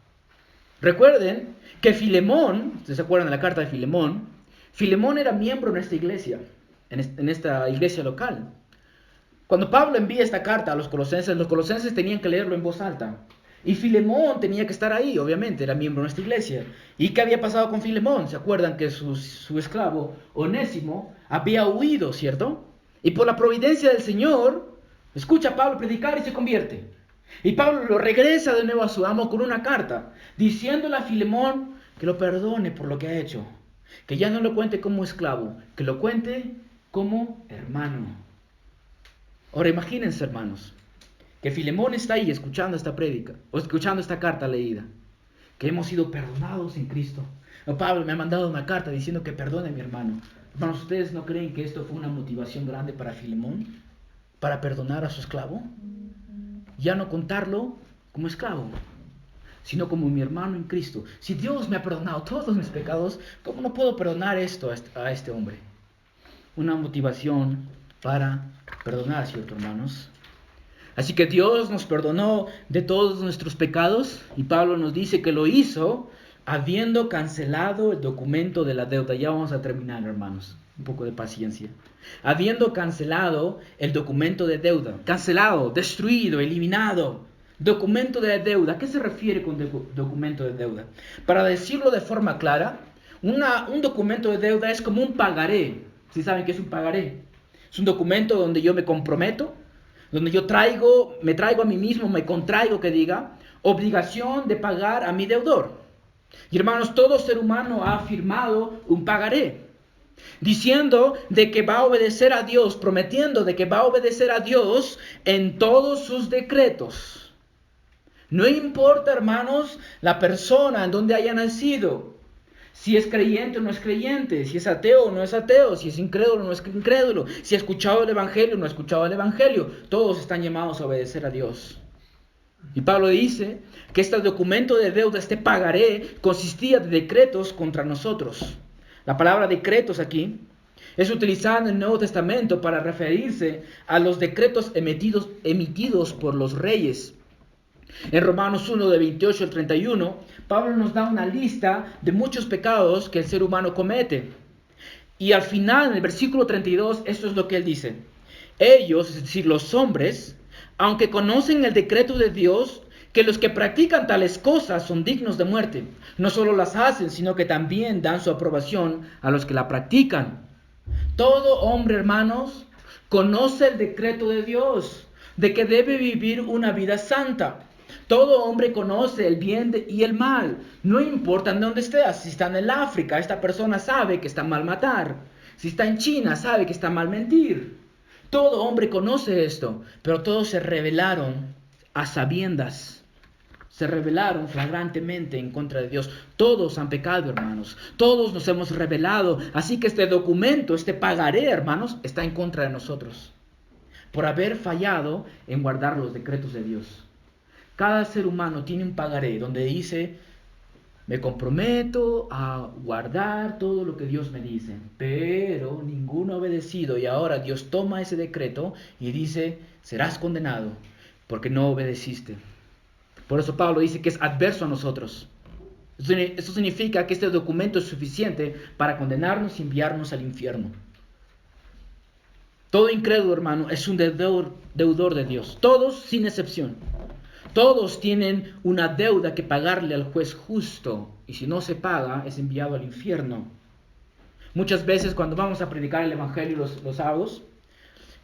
Recuerden que Filemón, ¿ustedes se acuerdan de la carta de Filemón? Filemón era miembro en esta iglesia, en esta iglesia local. Cuando Pablo envía esta carta a los colosenses tenían que leerlo en voz alta. Y Filemón tenía que estar ahí, obviamente, era miembro de nuestra iglesia. ¿Y qué había pasado con Filemón? ¿Se acuerdan que su esclavo, Onésimo, había huido, ¿cierto? Y por la providencia del Señor, escucha a Pablo predicar y se convierte. Y Pablo lo regresa de nuevo a su amo con una carta, diciéndole a Filemón que lo perdone por lo que ha hecho. Que ya no lo cuente como esclavo, que lo cuente como hermano. Ahora imagínense, hermanos, que Filemón está ahí escuchando esta prédica, o escuchando esta carta leída, que hemos sido perdonados en Cristo. Pablo me ha mandado una carta diciendo que perdone a mi hermano. Hermanos, ¿ustedes no creen que esto fue una motivación grande para Filemón? Para perdonar a su esclavo. Ya no contarlo como esclavo, sino como mi hermano en Cristo. Si Dios me ha perdonado todos mis pecados, ¿cómo no puedo perdonar esto a este hombre? Una motivación para perdonar, ¿cierto, hermanos? Así que Dios nos perdonó de todos nuestros pecados y Pablo nos dice que lo hizo habiendo cancelado el documento de la deuda. Ya vamos a terminar, hermanos. Un poco de paciencia. Habiendo cancelado el documento de deuda. Cancelado, destruido, eliminado. Documento de deuda. ¿A qué se refiere con documento de deuda? Para decirlo de forma clara, un documento de deuda es como un pagaré. ¿Sí saben qué es un pagaré? Es un documento donde yo me comprometo, donde yo me traigo a mí mismo, me contraigo, que diga, obligación de pagar a mi deudor. Y hermanos, todo ser humano ha firmado un pagaré, diciendo de que va a obedecer a Dios, prometiendo de que va a obedecer a Dios en todos sus decretos. No importa, hermanos, la persona en donde haya nacido, si es creyente o no es creyente, si es ateo o no es ateo, si es incrédulo o no es incrédulo, si ha escuchado el Evangelio o no ha escuchado el Evangelio, todos están llamados a obedecer a Dios. Y Pablo dice que este documento de deuda, este pagaré, consistía de decretos contra nosotros. La palabra decretos aquí es utilizada en el Nuevo Testamento para referirse a los decretos emitidos por los reyes. En Romanos 1, de 28 al 31, Pablo nos da una lista de muchos pecados que el ser humano comete. Y al final, en el versículo 32, esto es lo que él dice. Ellos, es decir, los hombres, aunque conocen el decreto de Dios, que los que practican tales cosas son dignos de muerte, no solo las hacen, sino que también dan su aprobación a los que la practican. Todo hombre, hermanos, conoce el decreto de Dios, de que debe vivir una vida santa. Todo hombre conoce el bien y el mal, no importa en dónde esté. Si está en el África, esta persona sabe que está mal matar. Si está en China, sabe que está mal mentir. Todo hombre conoce esto, pero todos se rebelaron a sabiendas. Se rebelaron flagrantemente en contra de Dios. Todos han pecado, hermanos. Todos nos hemos rebelado. Así que este documento, este pagaré, hermanos, está en contra de nosotros, por haber fallado en guardar los decretos de Dios. Cada ser humano tiene un pagaré donde dice, me comprometo a guardar todo lo que Dios me dice, pero ninguno ha obedecido, y ahora Dios toma ese decreto y dice, serás condenado porque no obedeciste. Por eso Pablo dice que es adverso a nosotros. Eso significa que este documento es suficiente para condenarnos y enviarnos al infierno. Todo incrédulo, hermano, es un deudor de Dios. Todos, sin excepción. Todos tienen una deuda que pagarle al juez justo. Y si no se paga, es enviado al infierno. Muchas veces cuando vamos a predicar el Evangelio los sábados,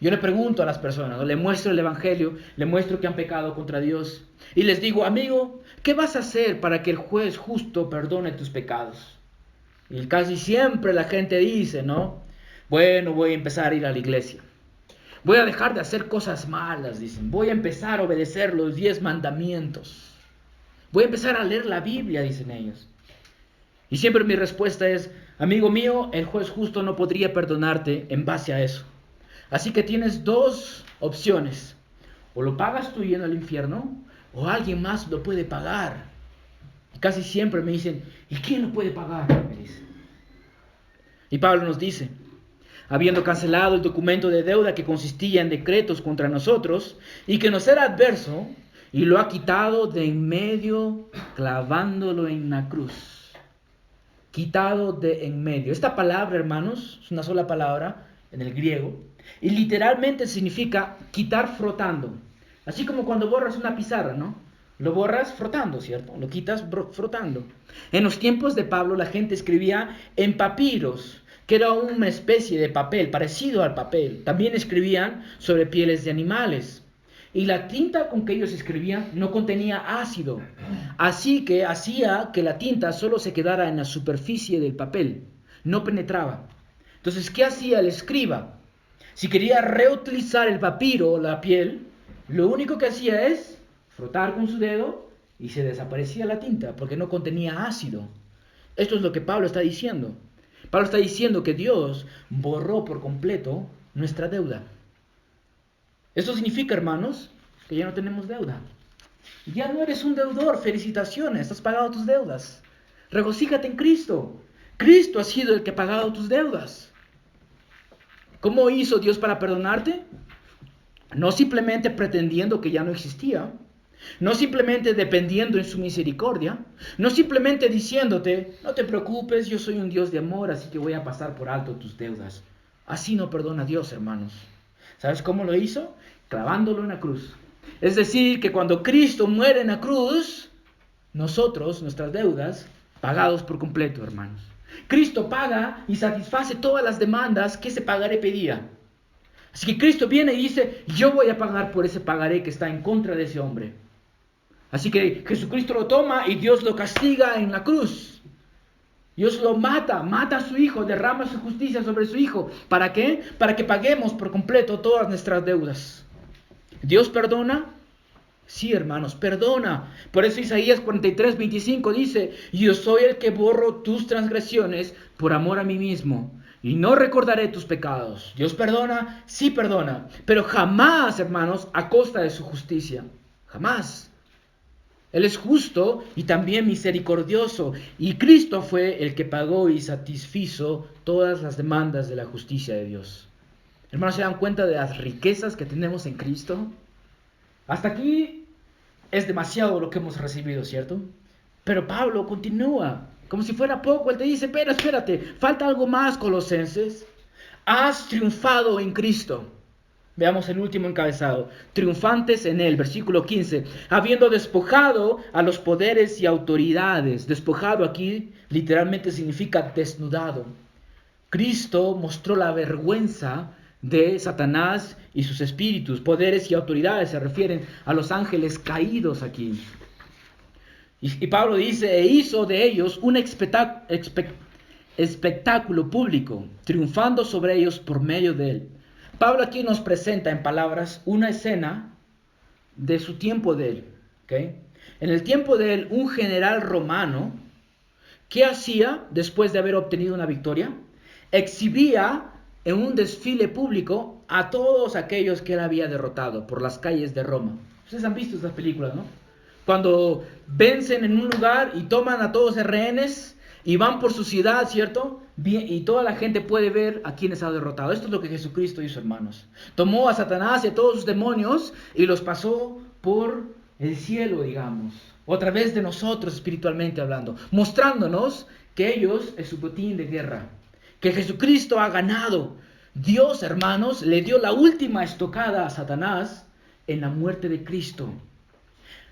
yo le pregunto a las personas, ¿no? Le muestro el Evangelio, le muestro que han pecado contra Dios. Y les digo, amigo, ¿qué vas a hacer para que el juez justo perdone tus pecados? Y casi siempre la gente dice, ¿no? Bueno, voy a empezar a ir a la iglesia. Voy a dejar de hacer cosas malas, dicen. Voy a empezar a obedecer los 10 mandamientos. Voy a empezar a leer la Biblia, dicen ellos. Y siempre mi respuesta es, amigo mío, el juez justo no podría perdonarte en base a eso. Así que tienes dos opciones. O lo pagas tú yendo al infierno, o alguien más lo puede pagar. Y casi siempre me dicen, ¿y quién lo puede pagar? Me dicen. Y Pablo nos dice, habiendo cancelado el documento de deuda que consistía en decretos contra nosotros y que nos era adverso, y lo ha quitado de en medio, clavándolo en la cruz. Quitado de en medio. Esta palabra, hermanos, es una sola palabra en el griego, y literalmente significa quitar frotando. Así como cuando borras una pizarra, ¿no? Lo borras frotando, ¿cierto? Lo quitas frotando. En los tiempos de Pablo la gente escribía en papiros, que era una especie de papel, parecido al papel. También escribían sobre pieles de animales. Y la tinta con que ellos escribían no contenía ácido. Así que hacía que la tinta solo se quedara en la superficie del papel. No penetraba. Entonces, ¿qué hacía el escriba? Si quería reutilizar el papiro o la piel, lo único que hacía es frotar con su dedo y se desaparecía la tinta porque no contenía ácido. Esto es lo que Pablo está diciendo. Pablo está diciendo que Dios borró por completo nuestra deuda. Esto significa, hermanos, que ya no tenemos deuda. Ya no eres un deudor. Felicitaciones, has pagado tus deudas. Regocíjate en Cristo. Cristo ha sido el que ha pagado tus deudas. ¿Cómo hizo Dios para perdonarte? No simplemente pretendiendo que ya no existía. No simplemente dependiendo en su misericordia. No simplemente diciéndote, no te preocupes, yo soy un Dios de amor, así que voy a pasar por alto tus deudas. Así no perdona Dios, hermanos. ¿Sabes cómo lo hizo? Clavándolo en la cruz. Es decir, que cuando Cristo muere en la cruz, nosotros, nuestras deudas, pagados por completo, hermanos. Cristo paga y satisface todas las demandas que ese pagaré pedía. Así que Cristo viene y dice, yo voy a pagar por ese pagaré que está en contra de ese hombre. Así que Jesucristo lo toma y Dios lo castiga en la cruz. Dios lo mata a su Hijo, derrama su justicia sobre su Hijo. ¿Para qué? Para que paguemos por completo todas nuestras deudas. ¿Dios perdona? Sí, hermanos, perdona. Por eso Isaías 43:25 dice, yo soy el que borro tus transgresiones por amor a mí mismo, y no recordaré tus pecados. ¿Dios perdona? Sí perdona, pero jamás, hermanos, a costa de su justicia. Jamás. Él es justo y también misericordioso, y Cristo fue el que pagó y satisfizo todas las demandas de la justicia de Dios. Hermanos, ¿se dan cuenta de las riquezas que tenemos en Cristo? Hasta aquí es demasiado lo que hemos recibido, ¿cierto? Pero Pablo continúa, como si fuera poco. Él te dice, espérate, falta algo más, Colosenses. Has triunfado en Cristo. Veamos el último encabezado. Triunfantes en Él, versículo 15. Habiendo despojado a los poderes y autoridades. Despojado aquí literalmente significa desnudado. Cristo mostró la vergüenza de Satanás y sus espíritus. Poderes y autoridades se refieren a los ángeles caídos aquí. Y Pablo dice, e hizo de ellos un espectáculo público, triunfando sobre ellos por medio de él. Pablo aquí nos presenta en palabras una escena de su tiempo de él. ¿Okay? En el tiempo de él, un general romano, ¿qué hacía después de haber obtenido una victoria? Exhibía en un desfile público a todos aquellos que él había derrotado por las calles de Roma. Ustedes han visto estas películas, ¿no? Cuando vencen en un lugar y toman a todos rehenes y van por su ciudad, ¿cierto? Y toda la gente puede ver a quienes ha derrotado. Esto es lo que Jesucristo hizo, hermanos. Tomó a Satanás y a todos sus demonios y los pasó por el cielo, digamos, o a través de nosotros espiritualmente hablando, mostrándonos que ellos es su botín de guerra, que Jesucristo ha ganado. Dios, hermanos, le dio la última estocada a Satanás en la muerte de Cristo.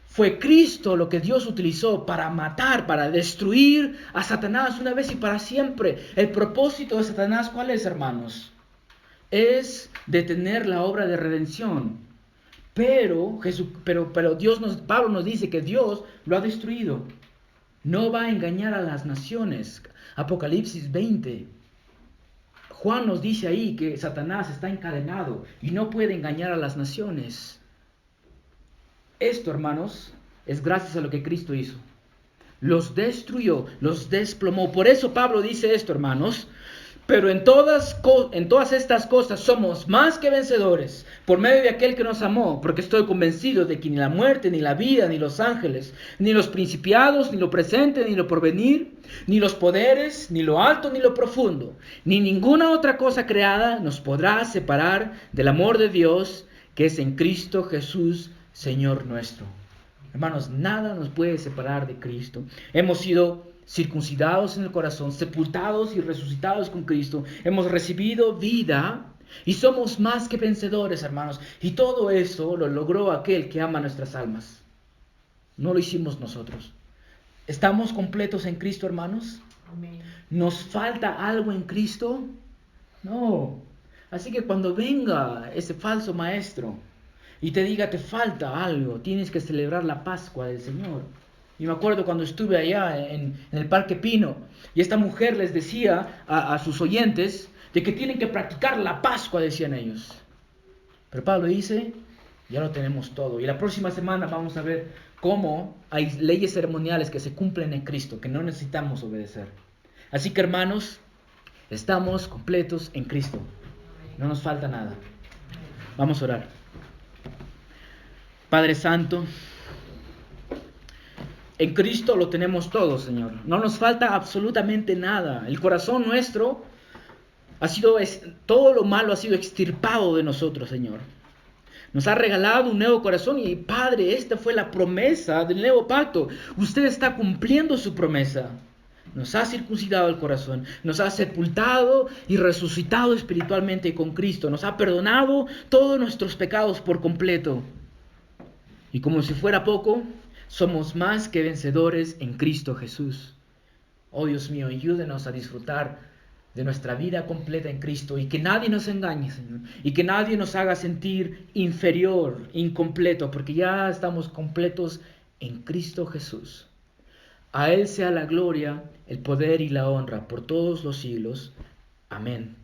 Fue Cristo lo que Dios utilizó para matar, para destruir a Satanás una vez y para siempre. El propósito de Satanás, ¿cuál es, hermanos? Es detener la obra de redención. Pero Pablo nos dice que Dios lo ha destruido. No va a engañar a las naciones. Apocalipsis 20. Juan nos dice ahí que Satanás está encadenado y no puede engañar a las naciones. Esto, hermanos, es gracias a lo que Cristo hizo. Los destruyó, los desplomó. Por eso Pablo dice esto, hermanos. Pero en todas estas cosas somos más que vencedores por medio de aquel que nos amó, porque estoy convencido de que ni la muerte, ni la vida, ni los ángeles, ni los principados, ni lo presente, ni lo porvenir, ni los poderes, ni lo alto, ni lo profundo, ni ninguna otra cosa creada nos podrá separar del amor de Dios que es en Cristo Jesús, Señor nuestro. Hermanos, nada nos puede separar de Cristo. Hemos sido circuncidados en el corazón, sepultados y resucitados con Cristo. Hemos recibido vida y somos más que vencedores, hermanos. Y todo eso lo logró aquel que ama nuestras almas. No lo hicimos nosotros. ¿Estamos completos en Cristo, hermanos? Amén. ¿Nos falta algo en Cristo? No. Así que cuando venga ese falso maestro y te diga te falta algo, tienes que celebrar la Pascua del Señor. Y me acuerdo cuando estuve allá en el Parque Pino y esta mujer les decía a sus oyentes de que tienen que practicar la Pascua, decían ellos. Pero Pablo dice, ya lo tenemos todo. Y la próxima semana vamos a ver cómo hay leyes ceremoniales que se cumplen en Cristo, que no necesitamos obedecer. Así que, hermanos, estamos completos en Cristo. No nos falta nada. Vamos a orar. Padre Santo, en Cristo lo tenemos todo, Señor. No nos falta absolutamente nada. El corazón nuestro todo lo malo ha sido extirpado de nosotros, Señor. Nos ha regalado un nuevo corazón y, Padre, esta fue la promesa del nuevo pacto. Usted está cumpliendo su promesa. Nos ha circuncidado el corazón, nos ha sepultado y resucitado espiritualmente con Cristo. Nos ha perdonado todos nuestros pecados por completo. Y como si fuera poco, somos más que vencedores en Cristo Jesús. Oh Dios mío, ayúdenos a disfrutar de nuestra vida completa en Cristo y que nadie nos engañe, Señor, y que nadie nos haga sentir inferior, incompleto, porque ya estamos completos en Cristo Jesús. A Él sea la gloria, el poder y la honra por todos los siglos. Amén.